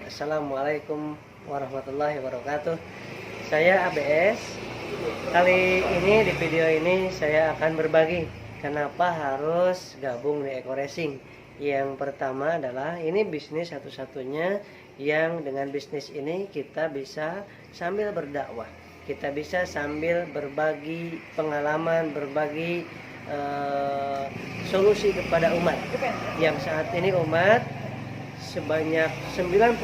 Assalamualaikum warahmatullahi wabarakatuh. Saya ABS. Kali ini di video ini saya akan berbagi kenapa harus gabung di Eko Racing. Yang pertama adalah ini bisnis satu-satunya yang dengan bisnis ini kita bisa sambil berdakwah. Kita bisa sambil berbagi pengalaman, berbagi solusi kepada umat. Yang saat ini umat sebanyak 90%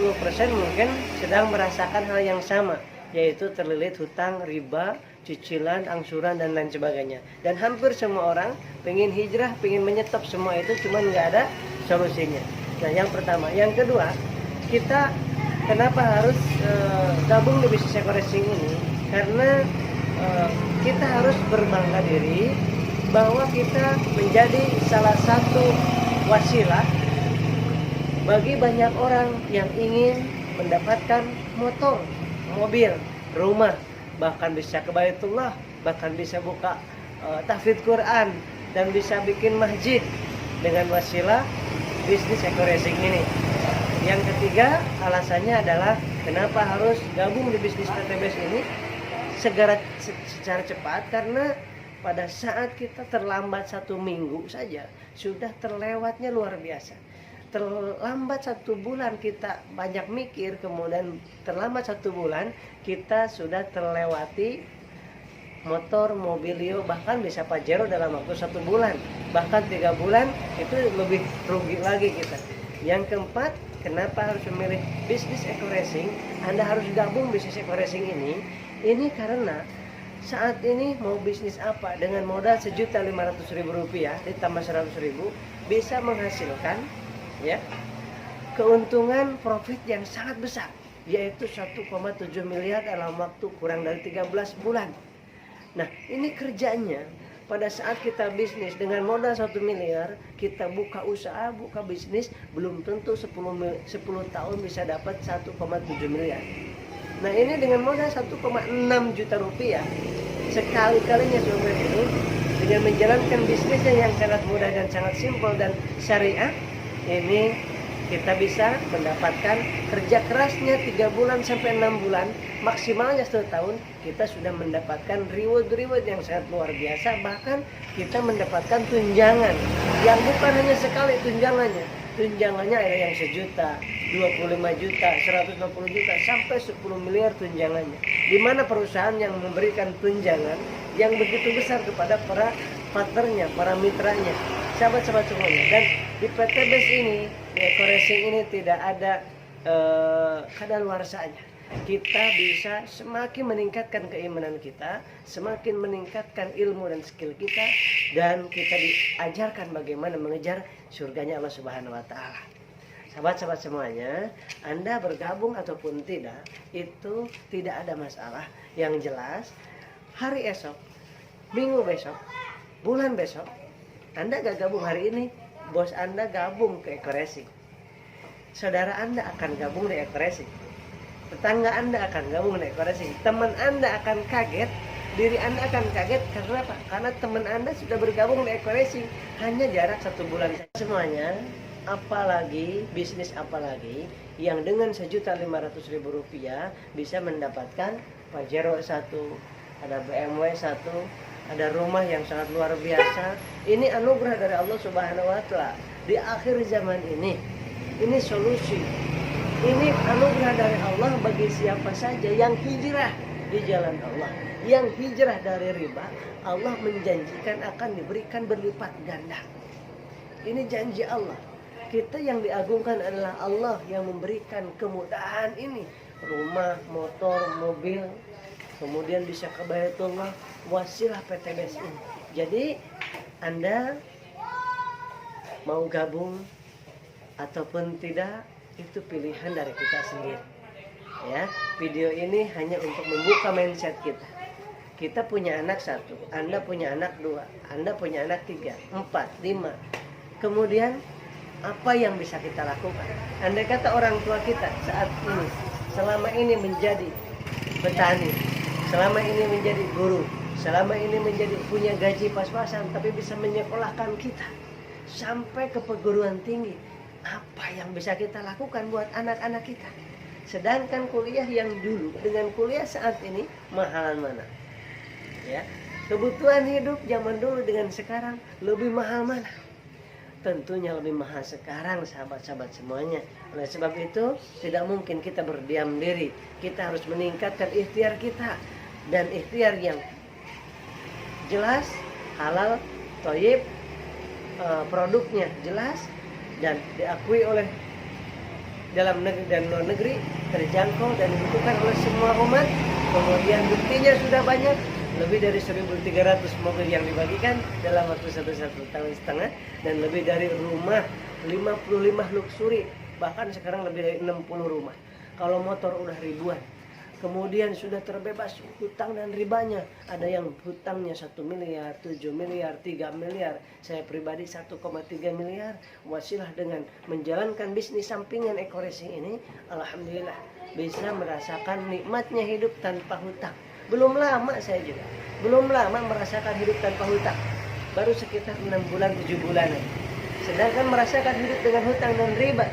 mungkin sedang merasakan hal yang sama, yaitu terlilit hutang, riba, cicilan, angsuran, dan lain sebagainya. Dan hampir semua orang pengen hijrah, pengen menyetop semua itu, cuman nggak ada solusinya. Nah, yang pertama. Yang kedua, kita kenapa harus gabung di bisnis Eko Racing ini? Karena kita harus berbangga diri bahwa kita menjadi salah satu wasilah bagi banyak orang yang ingin mendapatkan motor, mobil, rumah, bahkan bisa ke Baitullah, bahkan bisa buka tahfidz Quran, dan bisa bikin masjid dengan wasilah bisnis Eko Racing ini. Yang ketiga, alasannya adalah kenapa harus gabung di bisnis PTBS ini secara cepat, karena pada saat kita terlambat 1 minggu saja sudah terlewatnya luar biasa. Terlambat 1 bulan kita banyak mikir, kemudian terlambat 1 bulan kita sudah terlewati motor, mobilio, bahkan bisa Pajero dalam waktu 1 bulan, bahkan 3 bulan itu lebih rugi lagi kita. Yang keempat, kenapa harus memilih bisnis Eko Racing? Anda harus gabung bisnis Eko Racing ini karena saat ini mau bisnis apa dengan modal Rp1.500.000 ditambah Rp100.000 bisa menghasilkan keuntungan profit yang sangat besar, yaitu 1,7 miliar dalam waktu kurang dari 13 bulan. Nah, ini kerjanya pada saat kita bisnis dengan modal 1 miliar, kita buka usaha, buka bisnis, belum tentu 10 tahun bisa dapat 1,7 miliar. Nah, ini dengan modal 1,6 juta rupiah, sekali-kalinya sobat ini dengan menjalankan bisnisnya yang sangat mudah dan sangat simpel dan syariah, ini kita bisa mendapatkan kerja kerasnya 3 bulan sampai 6 bulan, maksimalnya 1 tahun, kita sudah mendapatkan reward yang sangat luar biasa. Bahkan kita mendapatkan tunjangan yang bukan hanya sekali tunjangannya ada yang 1 juta, 25 juta, 150 juta, sampai 10 miliar tunjangannya. Di mana perusahaan yang memberikan tunjangan yang begitu besar kepada para partnernya, para mitranya, sahabat-sahabat semuanya. Dan di PTBS ini, di Eko Racing ini tidak ada kadaluarsanya. Kita bisa semakin meningkatkan keimanan kita, semakin meningkatkan ilmu dan skill kita, dan kita diajarkan bagaimana mengejar surganya Allah Subhanahu wa Ta'ala. Sahabat-sahabat semuanya, Anda bergabung ataupun tidak, itu tidak ada masalah. Yang jelas, hari esok, minggu besok, bulan besok, Anda gak gabung hari ini, bos Anda gabung ke Eko Racing, saudara Anda akan gabung di Eko Racing, tetangga Anda akan gabung di Eko Racing, teman Anda akan kaget, diri Anda akan kaget. Karena apa? Karena teman Anda sudah bergabung di Eko Racing, hanya jarak 1 bulan saja. Semuanya, apalagi bisnis apalagi yang dengan Rp1.500.000 bisa mendapatkan Pajero 1, ada BMW 1, ada rumah yang sangat luar biasa. Ini anugerah dari Allah Subhanahu wa Ta'ala di akhir zaman ini. Ini solusi. Ini anugerah dari Allah bagi siapa saja yang hijrah di jalan Allah, yang hijrah dari riba. Allah menjanjikan akan diberikan berlipat ganda. Ini janji Allah. Kita yang diagungkan adalah Allah yang memberikan kemudahan ini. Rumah, motor, mobil, kemudian bisa ke Baitullah, wasilah PTBS ini. Jadi Anda mau gabung ataupun tidak, itu pilihan dari kita sendiri. Ya, video ini hanya untuk membuka mindset kita. Kita punya anak 1, Anda punya anak 2, Anda punya anak 3, 4, 5. Kemudian apa yang bisa kita lakukan? Andai kata orang tua kita saat ini selama ini menjadi petani, selama ini menjadi guru, selama ini menjadi punya gaji pas-pasan, tapi bisa menyekolahkan kita sampai ke perguruan tinggi, apa yang bisa kita lakukan buat anak-anak kita. Sedangkan kuliah yang dulu dengan kuliah saat ini mahalan mana? Ya, kebutuhan hidup zaman dulu dengan sekarang lebih mahal mana? Tentunya lebih mahal sekarang, sahabat-sahabat semuanya. Oleh sebab itu tidak mungkin kita berdiam diri. Kita harus meningkatkan ikhtiar kita, dan ikhtiar yang jelas, halal, thayyib, produknya jelas dan diakui oleh dalam negeri dan luar negeri, terjangkau dan dibutuhkan oleh semua umat. Kemudian buktinya sudah banyak, lebih dari 1.300 mobil yang dibagikan dalam waktu satu tahun setengah, dan lebih dari rumah 55 luxury, bahkan sekarang lebih dari 60 rumah. Kalau motor udah ribuan. Kemudian sudah terbebas hutang dan ribanya. Ada yang hutangnya 1 miliar, 7 miliar, 3 miliar. Saya pribadi 1,3 miliar. Wasilah dengan menjalankan bisnis sampingan Eko Racing ini, alhamdulillah bisa merasakan nikmatnya hidup tanpa hutang. Belum lama saya juga, belum lama merasakan hidup tanpa hutang. Baru sekitar 6 bulan, 7 bulanan. Sedangkan merasakan hidup dengan hutang dan riba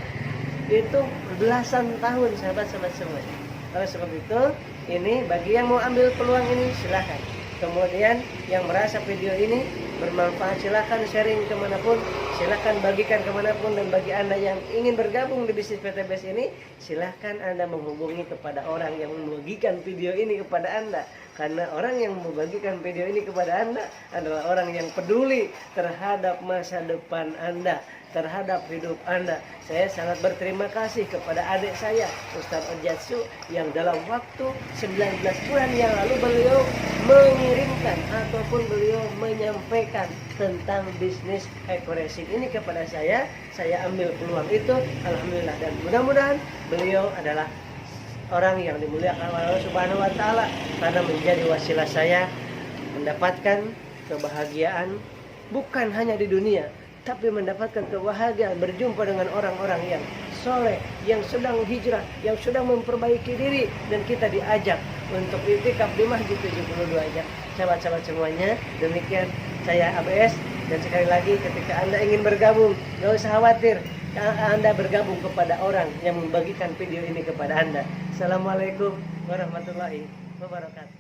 itu belasan tahun, sahabat-sahabat semua. Oleh sebab itu, ini bagi yang mau ambil peluang ini silahkan. Kemudian yang merasa video ini bermanfaat silahkan sharing kemanapun, silahkan bagikan kemanapun. Dan bagi Anda yang ingin bergabung di bisnis PTBS ini, silahkan Anda menghubungi kepada orang yang membagikan video ini kepada Anda. Karena orang yang membagikan video ini kepada Anda adalah orang yang peduli terhadap masa depan Anda, terhadap hidup Anda. Saya sangat berterima kasih kepada adik saya, Ustadz Ojatsu, yang dalam waktu 19 bulan yang lalu beliau mengirimkan ataupun beliau menyampaikan tentang bisnis Eko Racing ini kepada saya. Saya ambil peluang itu, alhamdulillah, dan mudah-mudahan beliau adalah orang yang dimuliakan oleh Allah Subhanahu wa taala karena menjadi wasilah saya mendapatkan kebahagiaan bukan hanya di dunia, tapi mendapatkan kebahagiaan berjumpa dengan orang-orang yang soleh, yang sedang hijrah, yang sedang memperbaiki diri, dan kita diajak untuk itikaf di Masjid 72 aja. Sahabat-sahabat semuanya, demikian saya ABS, dan sekali lagi ketika Anda ingin bergabung, gak usah khawatir, Anda bergabung kepada orang yang membagikan video ini kepada Anda. Assalamualaikum warahmatullahi wabarakatuh.